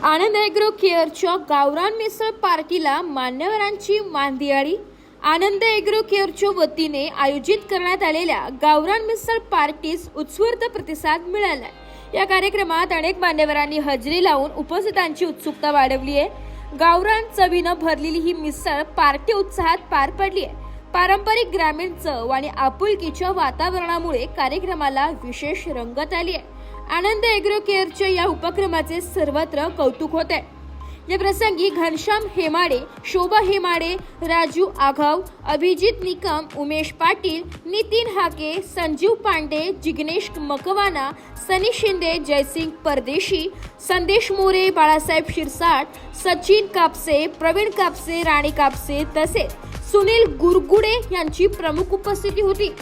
आनंद agro केअरच्या गावरान मिसळ पार्टीला मान्यवरांची मानदियाळी। आनंद ॲग्रो केअरच्या वतीने आयोजित करण्यात आलेल्या गावरान मिसळ पार्टीस उत्स्फूर्त प्रतिसाद मिळाला। या कार्यक्रमात अनेक मान्यवरांनी हजेरी लावून उपस्थितांची उत्सुकता वाढवली आहे। गावरान चवीनं भरलेली ही मिसळ पार्टी उत्साहात पार पडली आहे। पारंपरिक ग्रामीण चव आणि आपुलकीच्या वातावरणामुळे कार्यक्रमाला विशेष रंगत आली आहे। आनंद ॲग्रो केअरच्या या उपक्रमाचे सर्वत्र कौतुक होत आहे। या प्रसंगी घनश्याम हेमाडे, शोभा हेमाडे, राजू आघाव, अभिजित निकम, उमेश पाटील, नितीन हाके, संजीव पांडे, जिग्नेश मकवाना, सनी शिंदे, जयसिंग परदेशी, संदेश मोरे, बाळासाहेब शिरसाट, सचिन कापसे, प्रवीण कापसे, राणी कापसे तसेच सुनील गुरगुडे यांची प्रमुख उपस्थिती होती।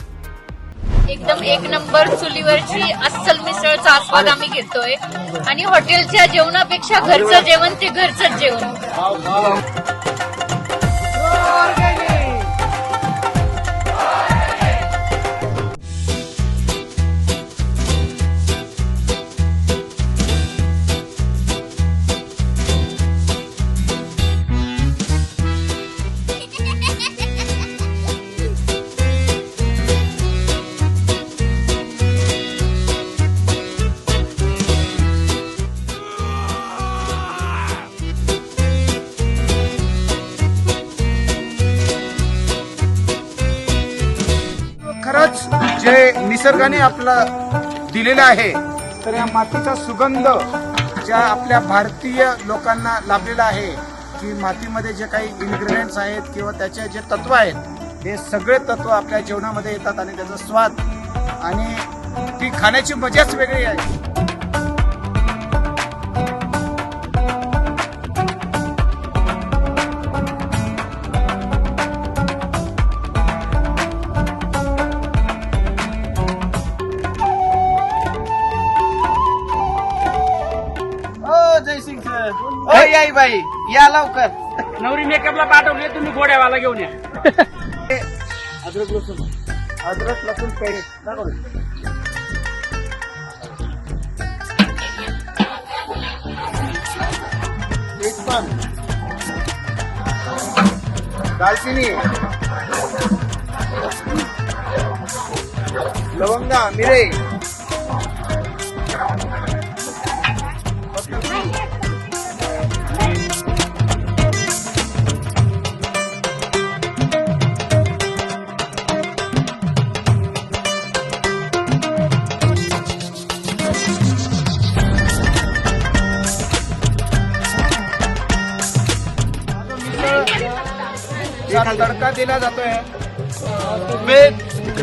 एकदम एक नंबर चुलीवरची अस्सल मिसळचा आस्वाद आम्ही घेतोय आणि हॉटेलच्या जेवणापेक्षा घरचं जेवण ते घरचंच जेवण। खरंच जे निसर्गाने आपल्याला दिलेलं आहे, तर या मातीचा सुगंध ज्या आपल्या भारतीय लोकांना लाभलेला आहे की मातीमध्ये जे काही इन्ग्रेडियंट्स आहेत किंवा त्याचे जे तत्व आहेत, हे सगळे तत्व आपल्या जेवणामध्ये येतात आणि त्याचा स्वाद आणि ती खाण्याची मजाच वेगळी आहे। जयसिंग सर, आई बाई या लवकर। नवरी मेकअपला पाठवले, तुम्ही गोड्यावाला घेऊन या। अद्रक लसूण पेस्ट तेजपान, दालचिनी, लवंगा, मिरे, तडका दिला जातोय।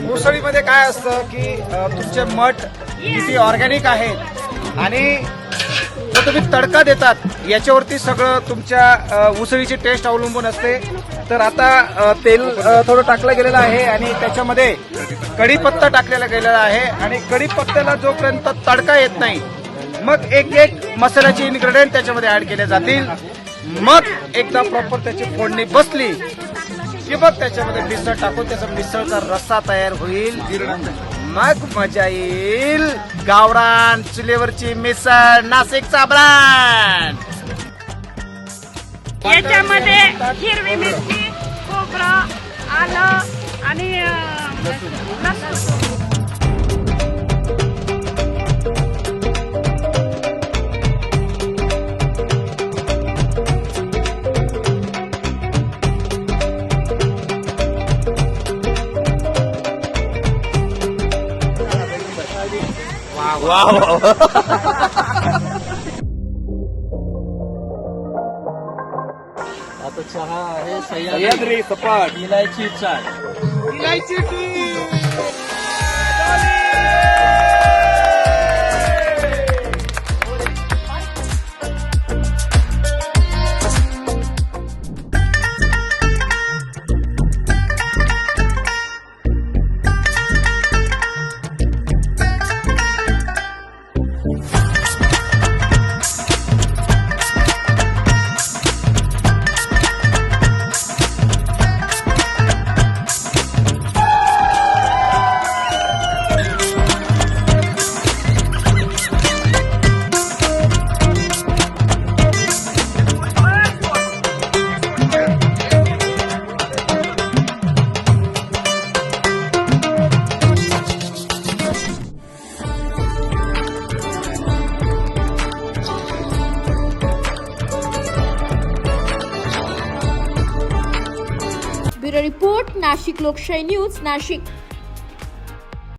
मुसळीमध्ये काय असतं की तुमचे मठ किती ऑर्गॅनिक आहेत आणि जो तुम्ही तडका देतात याच्यावरती सगळं तुमच्या उसळीची टेस्ट अवलंबून असते। तर आता तेल थोडं टाकलं गेलेलं आहे आणि त्याच्यामध्ये कढीपत्ता टाकलेला गेलेला आहे आणि कढीपत्त्याला जोपर्यंत तडका येत नाही, मग एक एक मसाल्याचे इन्ग्रेडियंट त्याच्यामध्ये ऍड केले जातील। मग एकदा प्रॉपर त्याची फोडणी बसली की मग त्याच्यामध्ये मिसळ टाकून त्याचा मिसळचा रस्सा तयार होईल, मग मजा येईल। गावरान चुलीवरची मिसळ, नाशिकचा ब्रँड। याच्यामध्ये हिरवी मिरची, खोबरं, आलं आणि लसूण। आता चहा आहे सह्याद्री सपाट, इलायची चाट, इलायची टी। ब्युरो रिपोर्ट, नाशिक लोकशाही न्यूज, नाशिक.